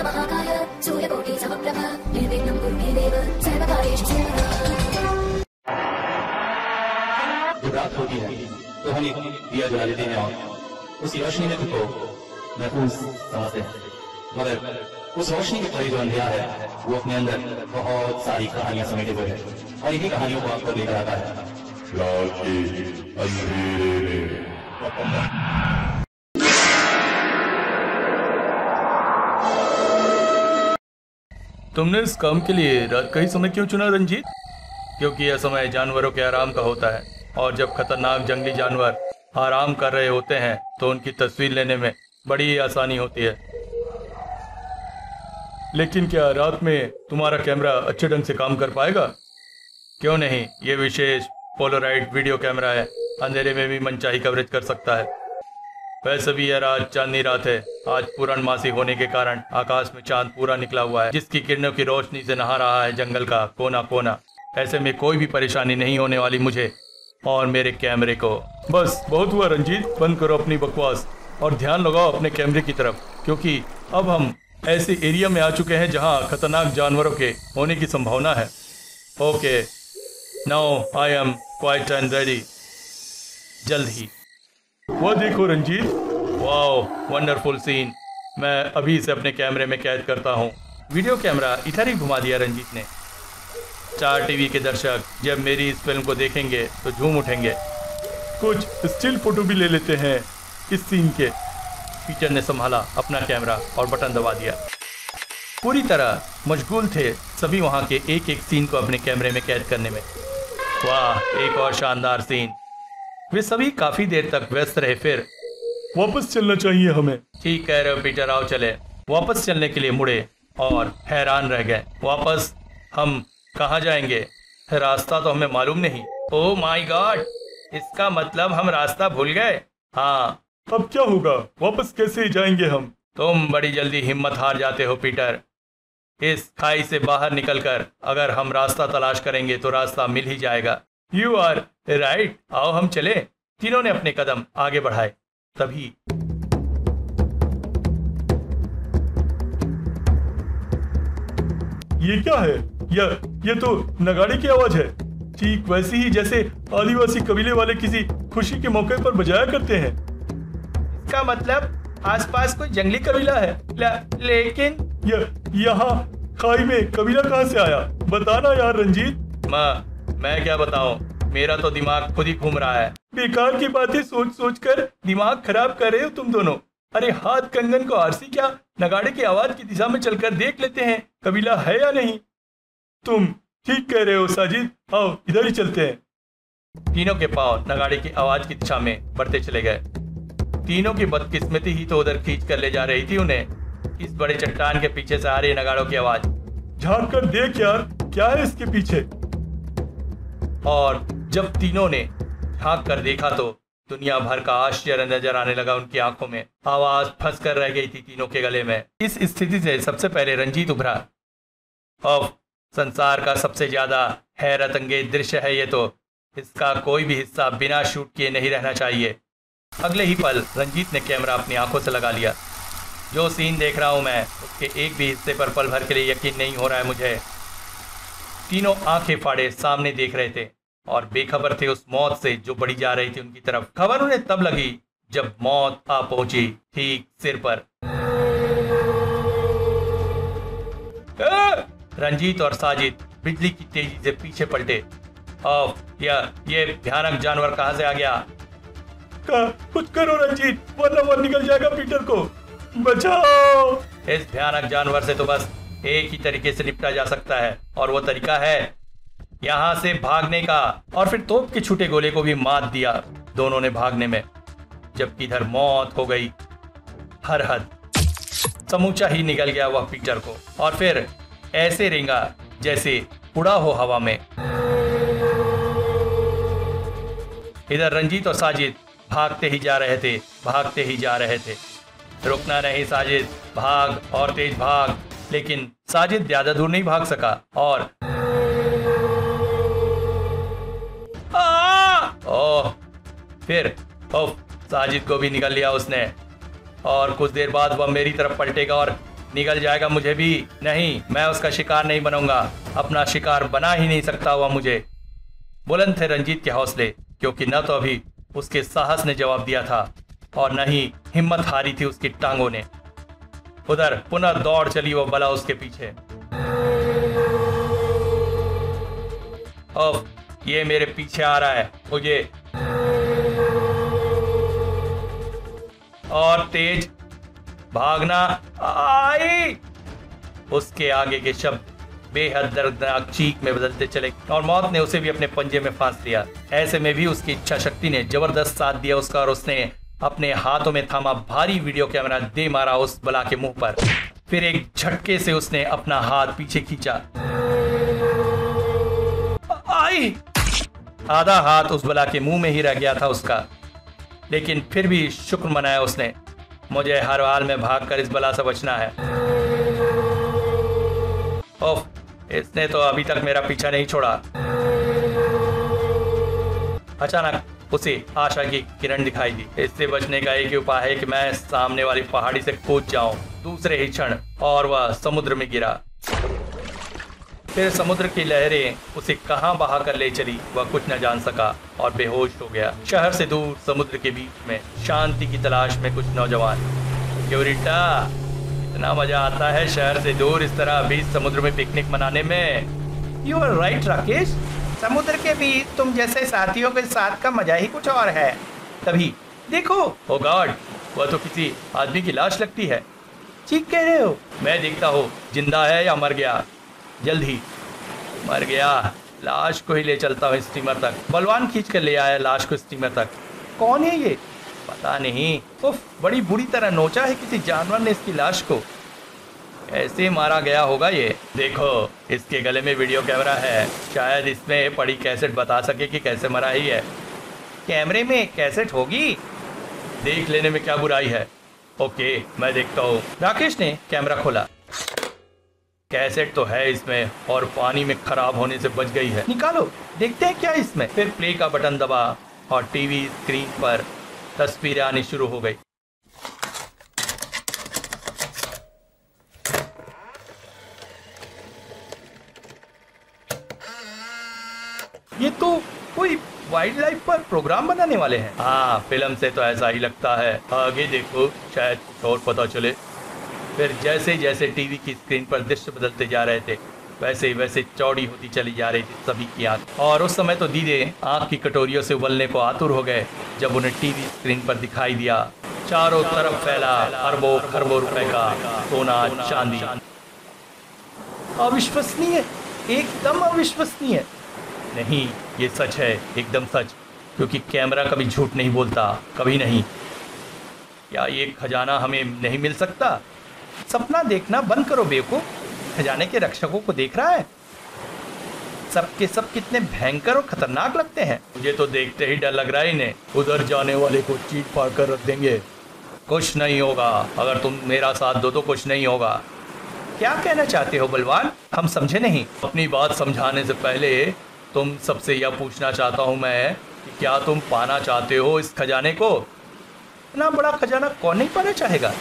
महाकाय सूर्यकोटि समप्रभ निर्विघ्नं कुरु मे देव सर्वकार्येषु सर्वदा। जब रात होती है तो हम एक दिया जला लेते हैं और उस रोशनी में खुद को महफूज समझते हैं, मगर उस रोशनी के परे जो अंधेरा है वो अपने अंदर बहुत सारी कहानियां समेटे हुए है और इन्हीं कहानियों को आपको लेकर आता है रात के अंधेरे में। तुमने इस काम के लिए रात का ही समय क्यों चुना रंजीत? क्योंकि यह समय जानवरों के आराम का होता है और जब खतरनाक जंगली जानवर आराम कर रहे होते हैं तो उनकी तस्वीर लेने में बड़ी आसानी होती है। लेकिन क्या रात में तुम्हारा कैमरा अच्छे ढंग से काम कर पाएगा? क्यों नहीं, ये विशेष पोलराइड वीडियो कैमरा है, अंधेरे में भी मनचाही कवरेज कर सकता है। वैसे भी यह रात चांदनी रात है। आज पूर्णमासी होने के कारण आकाश में चांद पूरा निकला हुआ है, जिसकी किरणों की रोशनी से नहा रहा है जंगल का कोना कोना। ऐसे में कोई भी परेशानी नहीं होने वाली मुझे और मेरे कैमरे को। बस बहुत हुआ रंजीत, बंद करो अपनी बकवास और ध्यान लगाओ अपने कैमरे की तरफ, क्योंकि अब हम ऐसे एरिया में आ चुके हैं जहां खतरनाक जानवरों के होने की संभावना है। Okay, now I am quiet and ready. जल्द ही। वो देखो रंजीत, वाओ वंडरफुल सीन। मैं अभी इसे अपने कैमरे में कैद करता हूँ। वीडियो कैमरा इधर ही घुमा दिया रंजीत ने। स्टार टीवी के दर्शक जब मेरी इस फिल्म को देखेंगे तो झूम उठेंगे। कुछ स्टिल फोटो भी ले लेते हैं इस सीन के। पीटर ने संभाला अपना कैमरा और बटन दबा दिया। पूरी तरह मशगूल थे सभी वहां के एक एक सीन को अपने कैमरे में कैद करने में। वाह, एक और शानदार सीन। वे सभी काफी देर तक व्यस्त रहे। फिर वापस चलना चाहिए हमें। ठीक कह रहे हो पीटर, आओ चले। वापस चलने के लिए मुड़े और हैरान रह गए। वापस हम कहाँ जाएंगे? रास्ता तो हमें मालूम नहीं। ओह माय गॉड, इसका मतलब हम रास्ता भूल गए। हाँ, अब क्या होगा? वापस कैसे जाएंगे हम? तुम बड़ी जल्दी हिम्मत हार जाते हो पीटर। इस खाई से बाहर निकलकर अगर हम रास्ता तलाश करेंगे तो रास्ता मिल ही जाएगा। यू आर राइट, आओ हम चले। तीनों ने अपने कदम आगे बढ़ाए। तभी ये क्या है? ये तो नगाड़े की आवाज है, ठीक वैसी ही जैसे आदिवासी कबीले वाले किसी खुशी के मौके पर बजाया करते हैं। इसका मतलब आसपास कोई जंगली कबीला है। लेकिन यहाँ खाई में कबीला कहाँ से आया? बताना यार रंजीत। मैं क्या बताऊं, मेरा तो दिमाग खुद ही घूम रहा है। बेकार की बातें सोच सोच कर दिमाग खराब कर रहे हो तुम दोनों। अरे हाथ कंगन को आरसी क्या, नगाड़े की आवाज की दिशा में चलकर देख लेते हैं कबीला है या नहीं। तुम ठीक कह रहे हो साजिद, आओ इधर ही चलते हैं। तीनों के पांव नगाड़े की आवाज की दिशा में बढ़ते चले गए। तीनों की बदकिस्मती ही तो उधर खींच कर ले जा रही थी उन्हें। इस बड़े चट्टान के पीछे से आ रही नगाड़ों की आवाज। झांक कर देख यार, क्या है इसके पीछे? और जब तीनों ने झांक कर देखा तो दुनिया भर का आश्चर्य नजर आने लगा उनकी आंखों में। आवाज फंस कर रह गई थी तीनों के गले में। इस स्थिति से सबसे पहले रंजीत उभरा। अब संसार का सबसे ज्यादा हैरत अंगेज दृश्य है ये तो। इसका कोई भी हिस्सा बिना शूट किए नहीं रहना चाहिए। अगले ही पल रंजीत ने कैमरा अपनी आंखों से लगा लिया। जो सीन देख रहा हूं मैं, उसके एक भी हिस्से पर पल भर के लिए यकीन नहीं हो रहा है मुझे। तीनों आंखें फाड़े सामने देख रहे थे और बेखबर थे उस मौत से जो बढ़ी जा रही थी उनकी तरफ। खबर उन्हें तब लगी जब मौत आ पहुंची ठीक सिर पर। रंजीत और साजिद बिजली की तेजी से पीछे पलटे। ये भयानक जानवर कहां से आ गया? कुछ करो रंजीत, वरना वो निकल जाएगा पीटर को। बचाओ! इस भयानक जानवर से तो बस एक ही तरीके से निपटा जा सकता है और वो तरीका है यहाँ से भागने का। और फिर तोप के छूटे गोले को भी मात दिया दोनों ने भागने में, जबकि इधर मौत हो गई हर हद। समूचा ही निकल गया वह पीटर को और फिर ऐसे रेंगा जैसे उड़ा हो हवा में। इधर रंजीत और साजिद भागते ही जा रहे थे, भागते ही जा रहे थे। रुकना नहीं साजिद, भाग और तेज भाग। लेकिन साजिद ज्यादा दूर नहीं भाग सका और फिर साजिद को भी निकल लिया उसने। और कुछ देर बाद वह मेरी तरफ पलटेगा और निगल जाएगा मुझे भी। नहीं, मैं उसका शिकार नहीं बनूंगा, अपना शिकार बना ही नहीं सकता हुआ मुझे। बुलंद थे रंजीत के हौसले, क्योंकि न तो अभी उसके साहस ने जवाब दिया था और न ही हिम्मत हारी थी उसकी टांगों ने। उधर पुनः दौड़ चली वो बला उसके पीछे। ओफ, ये मेरे पीछे आ रहा है मुझे। और तेज भागना। आई। उसके आगे के शब्द बेहद दर्दनाक चीख में बदलते चले और मौत ने उसे भी अपने पंजे में फांस लिया। ऐसे में भी उसकी इच्छा शक्ति ने जबरदस्त साथ दिया उसका और उसने अपने हाथों में थामा भारी वीडियो कैमरा दे मारा उस बला के मुंह पर। फिर एक झटके से उसने अपना हाथ पीछे खींचा। आई। आधा हाथ उस बला के मुंह में ही रह गया था उसका, लेकिन फिर भी शुक्र मनाया उसने। मुझे हर हाल में भागकर इस बला से बचना है। ओफ, इसने तो अभी तक मेरा पीछा नहीं छोड़ा। अचानक उसे आशा की किरण दिखाई दी। इससे बचने का एक ही उपाय है कि मैं सामने वाली पहाड़ी से कूद जाऊं। दूसरे ही क्षण और वह समुद्र में गिरा। फिर समुद्र की लहरें उसे कहां बहा कर ले चली वह कुछ न जान सका और बेहोश हो गया। शहर से दूर समुद्र के बीच में शांति की तलाश में कुछ नौजवान। क्यूरिटा, इतना मजा आता है शहर से दूर इस तरह बीच समुद्र में पिकनिक मनाने में। यू आर राइट राकेश, समुद्र के बीच तुम जैसे साथियों के साथ का मजा ही कुछ और है। तभी देखो, ओ गॉड, वह तो किसी आदमी की लाश लगती है। ठीक कह रहे हो। मैं देखता हूँ जिंदा है या मर गया। जल्द ही मर गया। लाश को ही ले चलता हूँ स्टीमर तक। बलवान खींच कर ले आया लाश को स्टीमर तक। कौन है ये? पता नहीं। उफ, बड़ी बुरी तरह नोचा है किसी जानवर ने इसकी लाश को। ऐसे मारा गया होगा ये। देखो, इसके गले में वीडियो कैमरा है, शायद इसमें पड़ी कैसेट बता सके कि कैसे मरा ही है। कैमरे में कैसेट होगी? देख लेने में क्या बुराई है। ओके, मैं देखता हूँ। राकेश ने कैमरा खोला। कैसेट तो है इसमें और पानी में खराब होने से बच गई है। निकालो, देखते हैं क्या इसमें। फिर प्ले का बटन दबा और टीवी स्क्रीन पर तस्वीरें आनी शुरू हो गई। ये तो कोई वाइल्ड लाइफ पर प्रोग्राम बनाने वाले हैं। हाँ, फिल्म से तो ऐसा ही लगता है। आगे देखो, शायद कुछ और पता चले। फिर जैसे जैसे टीवी की स्क्रीन पर दृश्य बदलते जा रहे थे वैसे वैसे चौड़ी होती चली जा रही थी सभी की आंख। और उस समय तो दीदे आंख की कटोरियों से उबलने को आतुर हो गए जब उन्हें टीवी स्क्रीन पर दिखाई दिया चारों तरफ फैला अरबों खरबों रुपए का सोना चांदी। अविश्वसनीय, एकदम अविश्वसनीय। नहीं, ये सच है, एकदम सच, क्योंकि कैमरा कभी झूठ नहीं बोलता, कभी नहीं। क्या ये खजाना हमें नहीं मिल सकता? सपना देखना बंद करो बेवकूफ। खजाने के रक्षकों को देख रहा है? सबके सब कितने भयंकर और खतरनाक लगते हैं। मुझे तो देखते ही डर लग रहा है इन्हें। उधर जाने वाले को चीट फाड़ कर रख देंगे। कुछ नहीं होगा, अगर तुम मेरा साथ दो तो कुछ नहीं होगा। क्या कहना चाहते हो बलवान? हम समझे नहीं। अपनी बात समझाने से पहले तुम सबसे यह पूछना चाहता हूँ मैं कि क्या तुम पाना चाहते हो इस खजाने को? इतना बड़ा खजाना कौन नहीं पाना चाहेगा?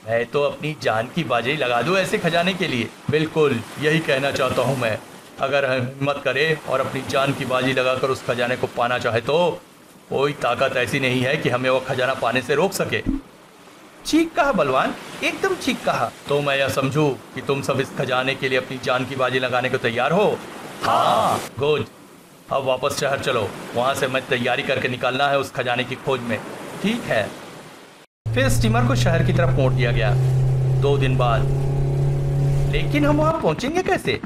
मैं तो अपनी जान की बाजी लगा दूं ऐसे खजाने के लिए। बिल्कुल यही कहना चाहता हूं मैं। अगर हम हिम्मत करें और अपनी जान की बाजी लगाकर उस खजाने को पाना चाहे तो कोई ताकत ऐसी नहीं है कि हमें वो खजाना पाने से रोक सके। ठीक कहा बलवान, एकदम ठीक कहा। तो मैं यह समझूं कि तुम सब इस खजाने के लिए अपनी जान की बाजी लगाने को तैयार हो? हाँ, गुड। अब वापस शहर चलो, वहाँ से मैं तैयारी करके निकलना है उस खजाने की खोज में। ठीक है। फिर स्टीमर को शहर की तरफ मोड़ दिया गया 2 दिन बाद। लेकिन हम वहाँ पहुँचेंगे कैसे?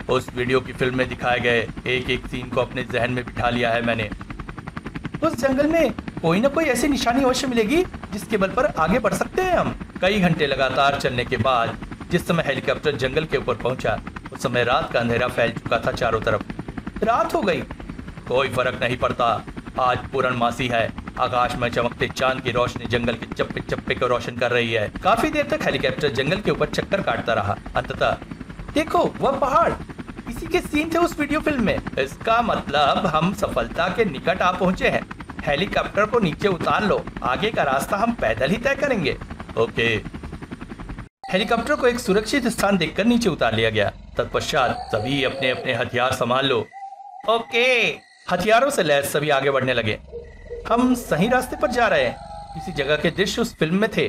उस वीडियो की फिल्म में दिखाए गए एक एक सीन को अपने जहन में बिठा लिया है मैंने। उस जंगल में कोई ना कोई ऐसी निशानी अवश्य मिलेगी जिसके बल पर आगे बढ़ सकते हैं हम। कई घंटे लगातार चलने के बाद जिस समय हेलीकॉप्टर जंगल के ऊपर पहुंचा उस समय रात का अंधेरा फैल चुका था चारों तरफ। रात हो गई। कोई फर्क नहीं पड़ता, आज पूर्णमासी है। आकाश में चमकते चांद की रोशनी जंगल के चप्पे चप्पे को रोशन कर रही है। काफी देर तक हेलीकॉप्टर जंगल के ऊपर चक्कर काटता रहा। अंततः देखो, वह पहाड़, इसी के सीन थे उस वीडियो फिल्म में। इसका मतलब हम सफलता के निकट आ पहुंचे हैं। हेलीकॉप्टर को नीचे उतार लो, आगे का रास्ता हम पैदल ही तय करेंगे। ओके। हेलीकॉप्टर को एक सुरक्षित स्थान देखकर नीचे उतार लिया गया। तत्पश्चात सभी अपने अपने हथियार संभाल लो। ओके। हथियारों से लैस सभी आगे बढ़ने लगे। हम सही रास्ते पर जा रहे हैं। किसी जगह के दृश्य उस फिल्म में थे।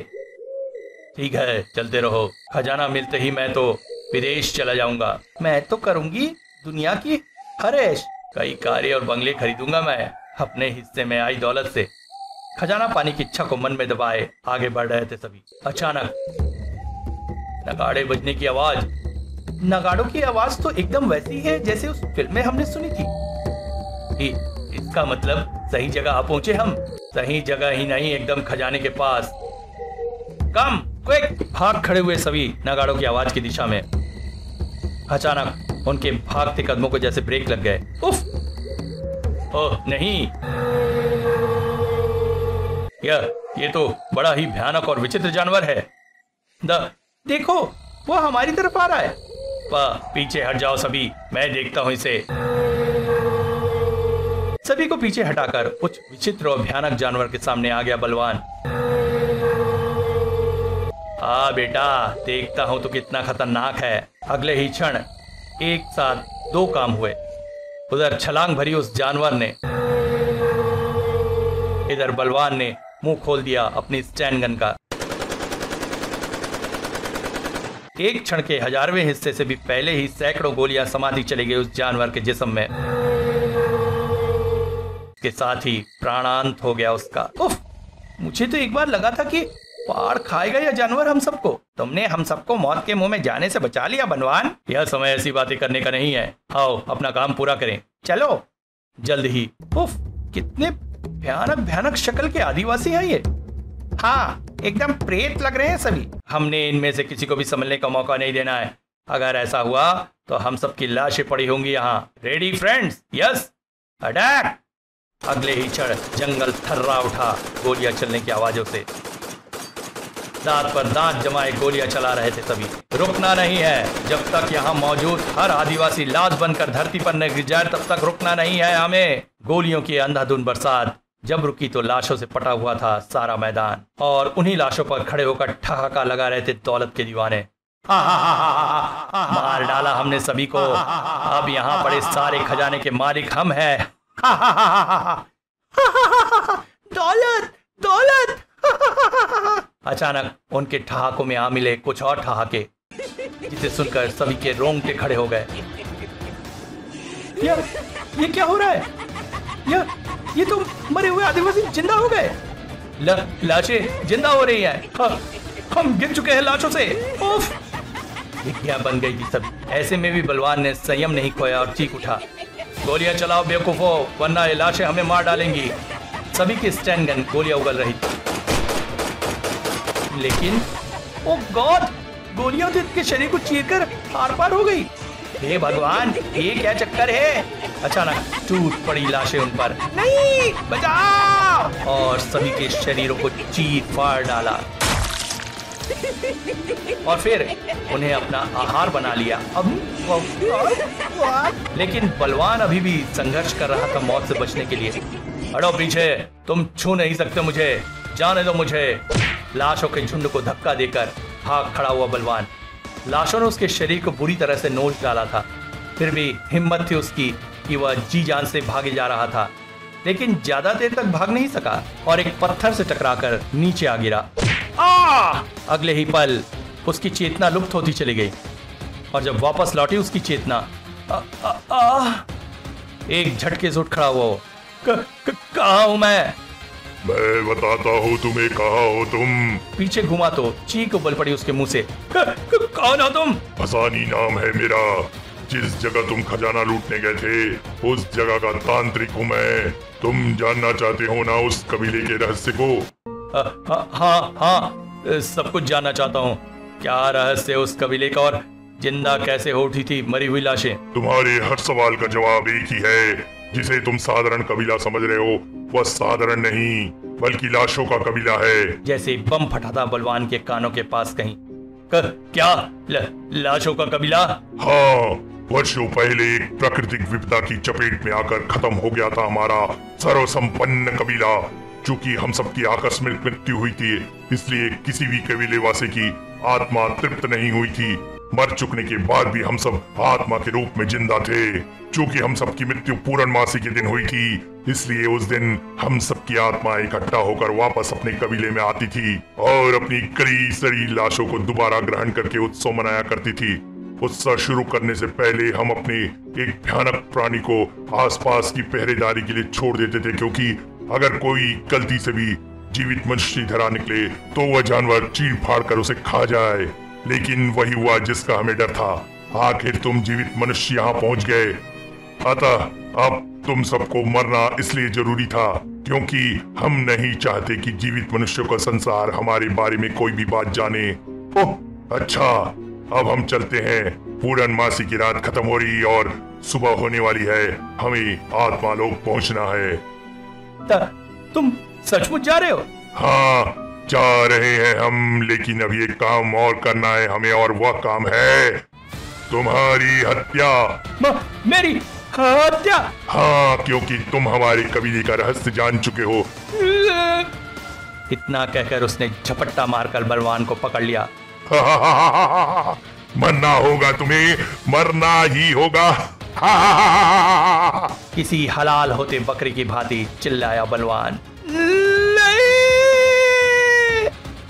ठीक है, चलते रहो। खजाना मिलते ही मैं तो विदेश चला जाऊंगा। मैं तो करूंगी दुनिया की हर ऐश। कई कारें और बंगले खरीदूंगा मैं अपने हिस्से में आई दौलत से। खजाना पाने की इच्छा को मन में दबाए आगे बढ़ रहे थे सभी। अचानक नगाड़े बजने की आवाज। नगाड़ों की आवाज तो एकदम वैसी है जैसे उस फिल्म में हमने सुनी थी। इसका मतलब सही जगह आ पहुंचे हम। सही जगह ही नहीं, एकदम खजाने के पास। कम क्विक। भाग खड़े हुए सभी नगाड़ों की आवाज की दिशा में। अचानक उनके भागते कदमों को जैसे ब्रेक लग गए। उफ! ओह नहीं, ये तो बड़ा ही भयानक और विचित्र जानवर है। देखो, वो हमारी तरफ आ रहा है। पीछे हट जाओ सभी, मैं देखता हूं इसे। सभी को पीछे हटाकर उस विचित्र और भयानक जानवर के सामने आ गया बलवान। बेटा, देखता हूं तो कितना खतरनाक है। अगले ही क्षण एक साथ दो काम हुए। उधर छलांग भरी उस जानवर ने, इधर बलवान ने मुंह खोल दिया अपनी स्टैंड गन का। एक क्षण के 1000वें हिस्से से भी पहले ही सैकड़ों गोलियां समाती चली गई उस जानवर के जिस्म में। के साथ ही प्राणांत हो गया उसका। उफ! मुझे तो एक बार लगा था कि पाड़ खाएगा यह जानवर हम सबको। तुमने हम सबको मौत के मुंह में जाने से बचा लिया बलवान। यह समय ऐसी बातें करने का नहीं है। आओ अपना काम पूरा करें, चलो जल्द ही। उफ! कितने भयानक भयानक शक्ल के आदिवासी हैं ये। हाँ, एकदम प्रेत लग रहे हैं सभी। हमने इनमें से किसी को भी संभलने का मौका नहीं देना है। अगर ऐसा हुआ तो हम सबकी लाशें पड़ी होंगी यहाँ। Ready friends? Yes, attack! अगले ही क्षण जंगल थर्रा उठा गोलियां चलने की आवाजों से। दांत पर दांत जमाए गोलियां चला रहे थे सभी। रुकना नहीं है। जब तक यहाँ मौजूद हर आदिवासी लाश बनकर धरती पर न गिर जाए तब तक रुकना नहीं है हमें। गोलियों की अंधाधुंध बरसात जब रुकी तो लाशों से पटा हुआ था सारा मैदान, और उन्हीं लाशों पर खड़े होकर ठहाका लगा रहे थे दौलत के दीवाने। मार डाला हमने सभी को। अब यहाँ पड़े सारे खजाने के मालिक हम हैं। दौलत, दौलत! अचानक उनके ठहाकों में आ मिले कुछ और ठहाके, जिसे सुनकर सभी के रोंगटे खड़े हो गए। ये क्या हो रहा है? ये तो मरे हुए आदिवासी जिंदा हो गए। लाशें जिंदा हो रही हैं। हम गिर चुके हैं लाशों से। उफ! विज्ञा बन गई थी सब। ऐसे में भी बलवान ने संयम नहीं खोया और चीख उठा, गोलियां चलाओ बेवकूफो, वरना ये लाशें हमें मार डालेंगी। सभी की स्टैंड गन गोलियां उगल रही थी, लेकिन ओ गॉड, गोलियां तो इनके शरीर को चीरकर आर पार हो गई। हे भगवान, ये क्या चक्कर है? अचानक टूट पड़ी लाशें उन पर। नहीं, बचाओ! और सभी के शरीरों को चीर फाड़ डाला और फिर उन्हें अपना आहार बना लिया। लेकिन बलवान अभी भी संघर्ष कर रहा था मौत से बचने के लिए। हटो पीछे, तुम छू नहीं सकते मुझे, जाने दो मुझे। लाशों के झुंड को धक्का देकर भाग खड़ा हुआ बलवान। लाशों ने उसके शरीर को बुरी तरह से नोच डाला था, फिर भी हिम्मत थी उसकी कि वह जी जान से भागे जा रहा था, लेकिन ज्यादा देर तक भाग नहीं सका और एक पत्थर से टकराकर नीचे आ गिरा। अगले ही पल उसकी चेतना लुप्त होती चली गई, और जब वापस लौटी उसकी चेतना, एक झटके से उठ खड़ा हुआ। कहाँ हूं मैं बताता हूँ तुम्हें, कहाँ हो तुम? पीछे घुमा तो चीख उबल पड़ी उसके मुंह से। कौन हो तुम? हसानी नाम है मेरा। जिस जगह तुम खजाना लूटने गए थे उस जगह का तांत्रिक हूँ मैं। तुम जानना चाहते हो ना उस कबीले के रहस्य को? हाँ, सब कुछ जानना चाहता हूँ। क्या रहस्य उस कबीले का, और जिंदा कैसे हो उठी थी मरी हुई लाशें? तुम्हारे हर सवाल का जवाब एक ही है। जिसे तुम साधारण कबीला समझ रहे हो वह साधारण नहीं बल्कि लाशों का कबीला है। जैसे बम फटा था बलवान के कानों के पास कहीं। क्या लाशों का कबीला? हाँ, वर्षों पहले एक प्राकृतिक विपदा की चपेट में आकर खत्म हो गया था हमारा सर्वसंपन्न कबीला। चूंकि हम सबकी आकस्मिक मृत्यु हुई थी, इसलिए किसी भी कबीले वासी की आत्मा तृप्त नहीं हुई थी। मर चुकने के बाद भी हम सब आत्मा के रूप में जिंदा थे। चूंकि हम सबकी मृत्यु पूर्णमासी के दिन हुई थी, इसलिए उस दिन हम सबकी आत्मा इकट्ठा होकर वापस अपने कबीले में आती थी और अपनी कड़ी सड़ी लाशों को दोबारा ग्रहण करके उत्सव मनाया करती थी। उत्सव शुरू करने से पहले हम अपने एक भयानक प्राणी को आसपास की पहरेदारी के लिए छोड़ देते थे, क्योंकि अगर कोई गलती से भी जीवित मनुष्य धरा निकले तो वह जानवर चीर फाड़ कर उसे खा जाए। लेकिन वही हुआ जिसका हमें डर था। आखिर तुम जीवित मनुष्य यहाँ पहुंच गए। अतः अब तुम सबको मरना इसलिए जरूरी था क्योंकि हम नहीं चाहते कि जीवित मनुष्यों का संसार हमारे बारे में कोई भी बात जाने। ओह अच्छा, अब हम चलते हैं। पूर्णमासी की रात खत्म हो रही और सुबह होने वाली है। हमें आत्मा लोक पहुंचना है। तुम सचमुच जा रहे हो? हाँ, जा रहे हैं हम, लेकिन अभी एक काम और करना है हमें, और वह काम है तुम्हारी हत्या। मेरी हत्या? हाँ, क्योंकि तुम हमारे कबीले का रहस्य जान चुके हो। इतना कहकर उसने झपट्टा मारकर बलवान को पकड़ लिया। मरना होगा तुम्हें, मरना ही होगा। किसी हलाल होते बकरी की भांति चिल्लाया बलवान।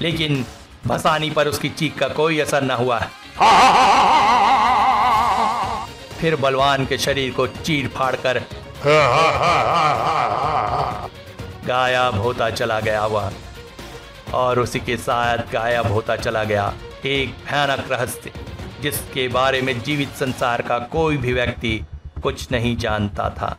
लेकिन भसानी पर उसकी चीख का कोई असर न हुआ। फिर बलवान के शरीर को चीर फाड़ कर गायब होता चला गया वह, और उसी के साथ गायब होता चला गया एक भयानक रहस्य, जिसके बारे में जीवित संसार का कोई भी व्यक्ति कुछ नहीं जानता था।